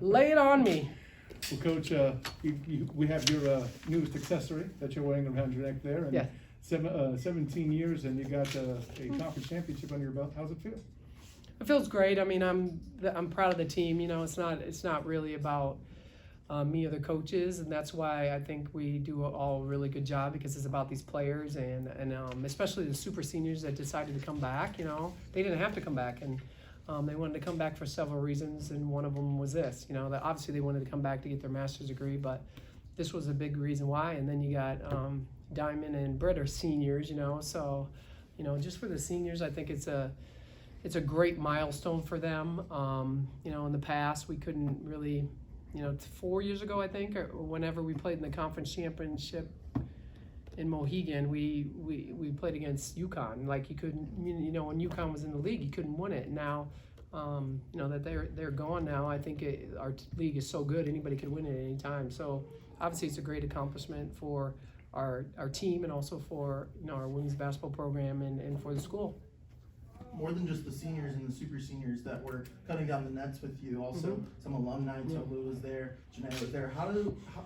Lay it on me. Well, Coach, we have your newest accessory that you're wearing around your neck there. And Yeah. 17 years, and you got a conference championship under your belt. How's it feel? It feels great. I mean, I'm proud of the team. You know, it's not really about me or the coaches, and that's why I think we do all a really good job, because it's about these players and especially the super seniors that decided to come back. You know, they didn't have to come back, and they wanted to come back for several reasons, and one of them was this. You know, that obviously they wanted to come back to get their master's degree, but this was a big reason why. And then you got Diamond and Britt are seniors. You know, so you know, just for the seniors, I think it's a great milestone for them. You know, in the past we couldn't really. You know, 4 years ago, I think, or whenever we played in the conference championship in Mohegan, we played against UConn. Like, you couldn't, you know, when UConn was in the league, you couldn't win it. Now, you know, that they're gone now, I think our league is so good, anybody can win it at any time. So obviously it's a great accomplishment for our team, and also for, you know, our women's basketball program and for the school. More than just the seniors and the super seniors that were cutting down the nets with you, also some alumni. Tolu was there, Jeanette was there. How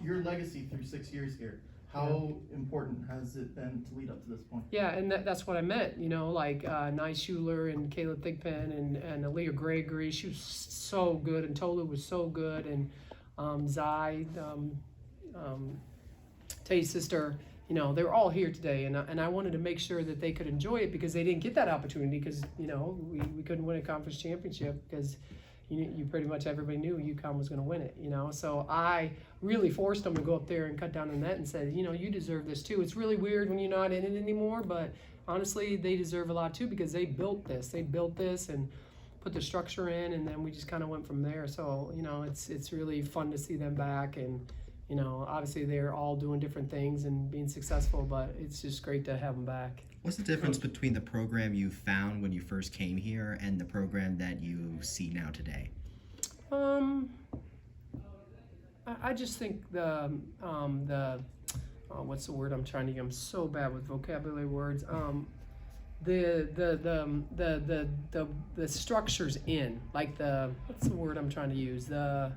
your legacy through 6 years here, how important has it been to lead up to this point? Yeah, and that's what I meant, you know, like Nye Schuler and Kayla Thigpen and Aaliyah Gregory, she was so good, and Tolu was so good, and Zai, Tay's sister, you know, they were all here today, and I wanted to make sure that they could enjoy it, because they didn't get that opportunity, because, you know, we couldn't win a conference championship, because you pretty much everybody knew UConn was going to win it, you know. So I really forced them to go up there and cut down the net and said, you know, you deserve this too. It's really weird when you're not in it anymore, but honestly, they deserve a lot too, because they built this. They built this and put the structure in, and then we just kind of went from there. So, you know, it's really fun to see them back, and you know, obviously they're all doing different things and being successful, but it's just great to have them back. What's the difference between the program you found when you first came here and the program that you see now today? I just think what's the word I'm trying to use? I'm so bad with vocabulary words. The structure's in, like what's the word I'm trying to use? The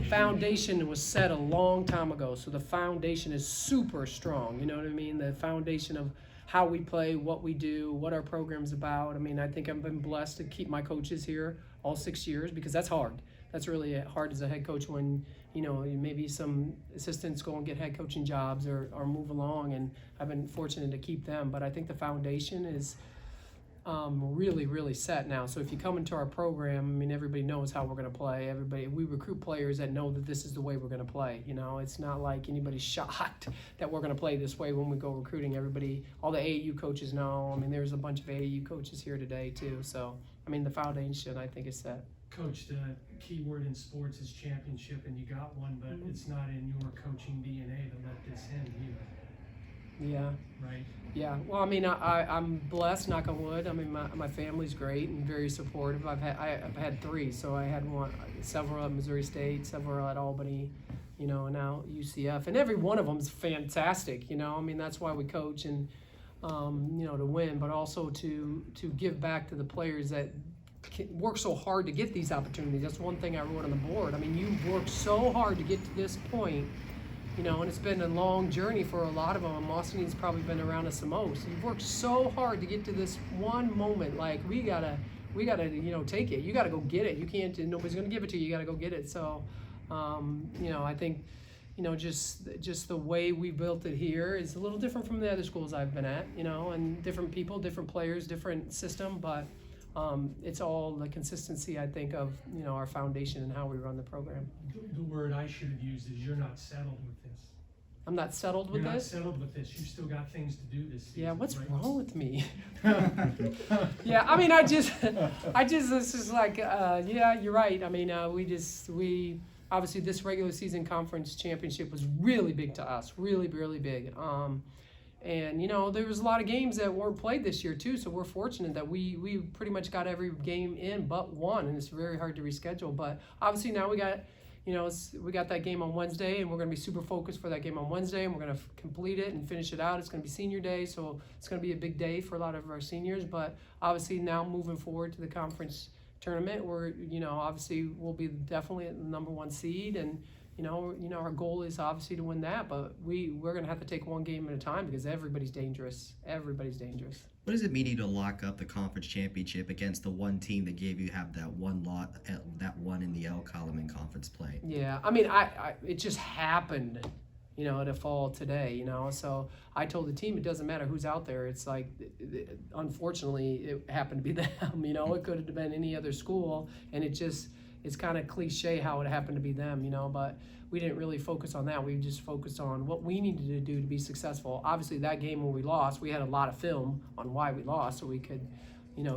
foundation was set a long time ago, so the foundation is super strong. You know what I mean? The foundation of how we play, what we do, what our program's about. I mean, I think I've been blessed to keep my coaches here all 6 years, because that's hard. That's really hard as a head coach when, you know, maybe some assistants go and get head coaching jobs or move along, and I've been fortunate to keep them. But I think the foundation is really, really set now. So if you come into our program, I mean, everybody knows how we're going to play. We recruit players that know that this is the way we're going to play. You know, it's not like anybody's shocked that we're going to play this way when we go recruiting. Everybody, all the AAU coaches know. I mean, there's a bunch of AAU coaches here today too. So, I mean, the foundation, I think, is set. Coach, the key word in sports is championship, and you got one, but it's not in your coaching DNA to let this end either. Yeah. Right. Yeah. Well, I mean, I'm blessed, knock on wood. I mean, my family's great and very supportive. I've had three. So I had several at Missouri State, several at Albany, you know, and now UCF, and every one of them is fantastic. You know, I mean, that's why we coach, and you know, to win, but also to give back to the players that work so hard to get these opportunities. That's one thing I wrote on the board. I mean, you've worked so hard to get to this point. You know, and it's been a long journey for a lot of them. Austin's probably been around us the most. You've worked so hard to get to this one moment. Like, we gotta, you know, take it. You gotta go get it. You can't. Nobody's gonna give it to you. You gotta go get it. So, you know, I think, you know, just the way we built it here is a little different from the other schools I've been at. You know, and different people, different players, different system, but it's all the consistency, I think, of, you know, our foundation and how we run the program. The word I should have used is you're not settled with this. I'm not settled with You're this? not settled with this. You still got things to do this season. Yeah, what's right? wrong with me? Yeah, I mean, this is like, yeah, you're right. I mean, we obviously, this regular season conference championship was really big to us, really, really big. And, you know, there was a lot of games that weren't played this year, too, so we're fortunate that we pretty much got every game in but one, and it's very hard to reschedule. But obviously now we got, you know, we got that game on Wednesday, and we're going to be super focused for that game on Wednesday, and we're going to complete it and finish it out. It's going to be senior day, so it's going to be a big day for a lot of our seniors. But obviously now moving forward to the conference tournament. We're, obviously we'll be definitely at the number 1 seed, and our goal is obviously to win that. But we're gonna have to take one game at a time because everybody's dangerous. Everybody's dangerous. What does it mean to lock up the conference championship against the one team that gave you that one lot, that one in the L column in conference play? Yeah, I mean, it just happened, to fall today, So I told the team it doesn't matter who's out there. It's like, unfortunately, it happened to be them. It could have been any other school, and it's kind of cliche how it happened to be them, But we didn't really focus on that. We just focused on what we needed to do to be successful. Obviously, that game when we lost, we had a lot of film on why we lost, so we could,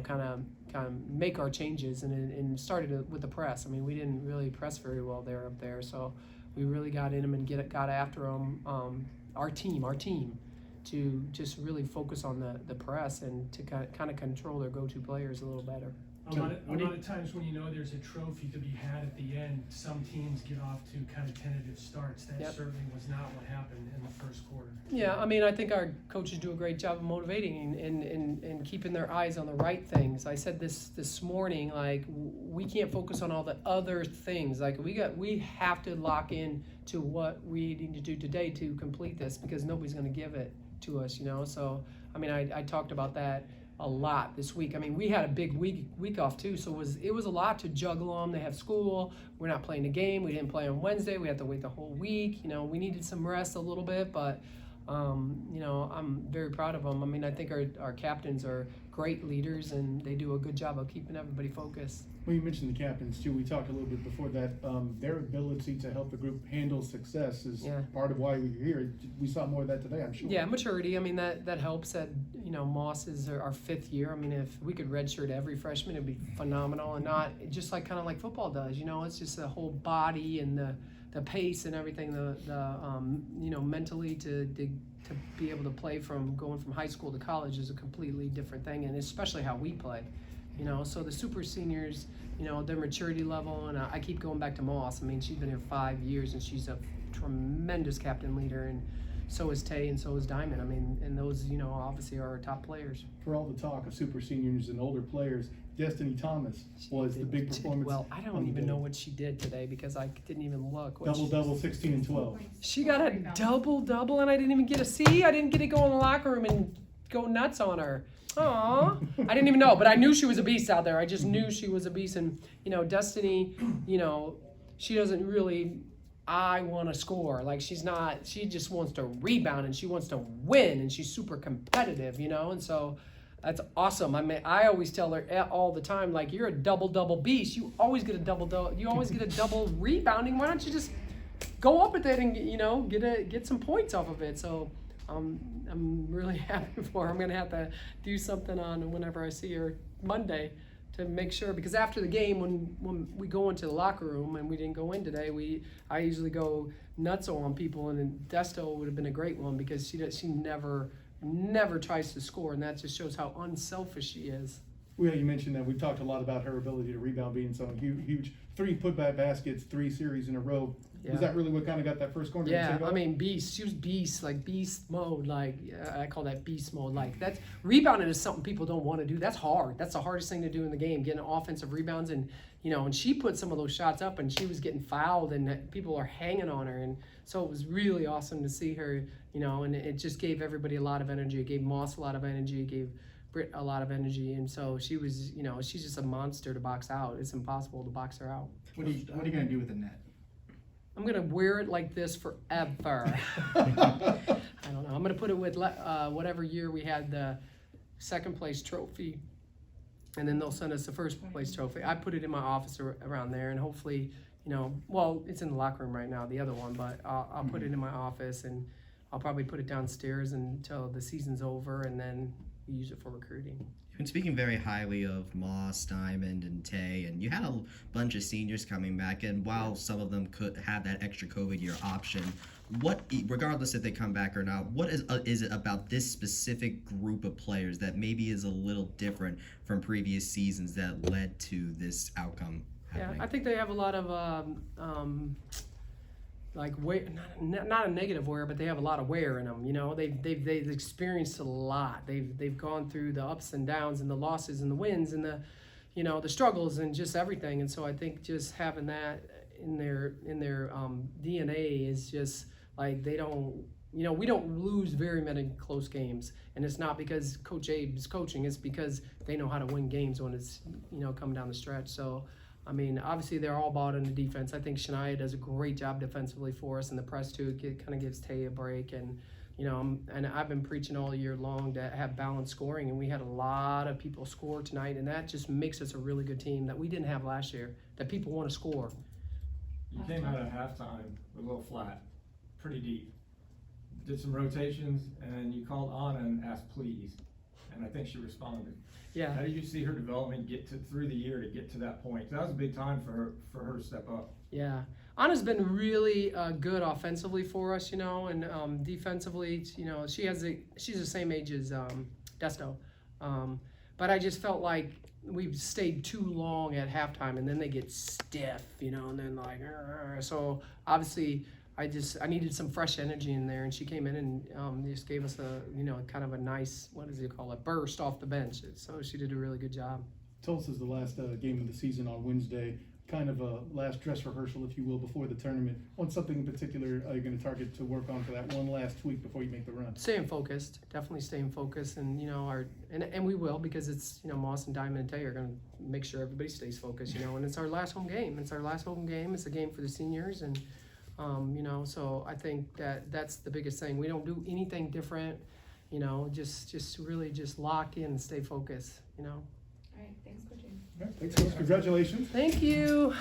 kind of make our changes, and started with the press. I mean, we didn't really press very well up there, so we really got in them and got after them. Our team, to just really focus on the press and to kind of control their go-to players a little better. A lot of times when there's a trophy to be had at the end, some teams get off to kind of tentative starts. That certainly was not what happened in the first quarter. Yeah, I mean, I think our coaches do a great job of motivating and keeping their eyes on the right things. I said this morning, like, we can't focus on all the other things. Like, we have to lock in to what we need to do today to complete this, because nobody's going to give it to us, So, I mean, I talked about that a lot this week. I mean, we had a big week off too, so it was a lot to juggle them. They have school. We're not playing a game. We didn't play on Wednesday. We had to wait the whole week. We needed some rest a little bit, but I'm very proud of them. I mean, I think our captains are great leaders, and they do a good job of keeping everybody focused. Well, you mentioned the captains too. We talked a little bit before that. Their ability to help the group handle success is part of why we're here. We saw more of that today, I'm sure. Yeah, maturity. I mean, that helps. That Moss is our 5th year. I mean, if we could redshirt every freshman, it'd be phenomenal, and not just kind of like football does. It's just the whole body and the pace and everything. The mentally to be able to play going from high school to college is a completely different thing, and especially how we play. So the super seniors, their maturity level, and I keep going back to Moss. I mean, she's been here 5 years, and she's a tremendous captain leader, and so is Tay, and so is Diamond. I mean, and those, obviously are our top players. For all the talk of super seniors and older players, Destiny Thomas was the big performance. Well, I don't even know what she did today because I didn't even look. Double, 16 and 12. She got a double, and I didn't even get to see. I didn't get to go in the locker room and go nuts on her. Aw, I didn't even know, but I knew she was a beast out there. I just knew she was a beast. And, Destiny, she doesn't really, I want to score. Like, she just wants to rebound, and she wants to win, and she's super competitive, and so that's awesome. I mean, I always tell her all the time, like, you're a double beast. You always get a double, you always get a double rebounding. Why don't you just go up with it and, get some points off of it? So, I'm really happy for her. I'm going to have to do something on whenever I see her Monday to make sure, because after the game, when we go into the locker room, and we didn't go in today, I usually go nuts on people, and then Desto would have been a great one because she never tries to score, and that just shows how unselfish she is. Well, you mentioned that. We've talked a lot about her ability to rebound, being so huge. 3 putback baskets, 3 series in a row. Yeah. Is that really what kind of got that first corner? Yeah, I mean, beast. She was beast, like beast mode. Like, I call that beast mode. Like, that's rebounding is something people don't want to do. That's hard. That's the hardest thing to do in the game, getting offensive rebounds. And and she put some of those shots up, and she was getting fouled, and people are hanging on her. And so it was really awesome to see her. And it just gave everybody a lot of energy. It gave Moss a lot of energy. It gave Britt a lot of energy, and so she was, she's just a monster to box out. It's impossible to box her out. What are you gonna do with the net? I'm gonna wear it like this forever. I don't know. I'm gonna put it with whatever year we had the 2nd place trophy, and then they'll send us the 1st place trophy. I put it in my office around there, and hopefully, well, it's in the locker room right now, the other one, but I'll put it in my office, and I'll probably put it downstairs until the season's over, and then we use it for recruiting. You've been speaking very highly of Moss, Diamond, and Tay, and you had a bunch of seniors coming back, and while some of them could have that extra COVID year option, regardless if they come back or not, what is it about this specific group of players that maybe is a little different from previous seasons that led to this outcome happening? Yeah, I think they have a lot of like not a negative wear, but they have a lot of wear in them. They've experienced a lot. They've gone through the ups and downs and the losses and the wins and the you know, the struggles and just everything. And so I think just having that in their DNA is just like they don't. You know, we don't lose very many close games, and it's not because Coach Abe is coaching. It's because they know how to win games when it's, you know, coming down the stretch. So, I mean, obviously they're all bought into defense. I think Shania does a great job defensively for us in the press too. It kind of gives Tay a break, and you know, and I've been preaching all year long to have balanced scoring, and we had a lot of people score tonight, and that just makes us a really good team that we didn't have last year. That people want to score. You came out at halftime a little flat, pretty deep. Did some rotations, and you called Anna and asked please, and I think she responded. Yeah. How did you see her development through the year to get to that point? That was a big time for her to step up. Yeah, Anna's been really good offensively for us, you know, and defensively, you know, she's the same age as Desto, but I just felt like we've stayed too long at halftime, and then they get stiff, you know, and then like, so obviously. I needed some fresh energy in there, and she came in and just gave us a, you know, kind of a nice, what does he call it, burst off the bench. So she did a really good job. Tulsa's the last game of the season on Wednesday, kind of a last dress rehearsal, if you will, before the tournament. On something in particular are you going to target to work on for that one last tweak before you make the run? Staying focused, definitely staying focused, and you know, and we will, because it's, you know, Moss and Diamond and Tay are going to make sure everybody stays focused, you know, and it's our last home game. It's a game for the seniors, and you know, so I think that's the biggest thing. We don't do anything different, you know, just really just lock in and stay focused, you know. All right, thanks, Coach. All right, thanks, Coach. Congratulations. Thank you.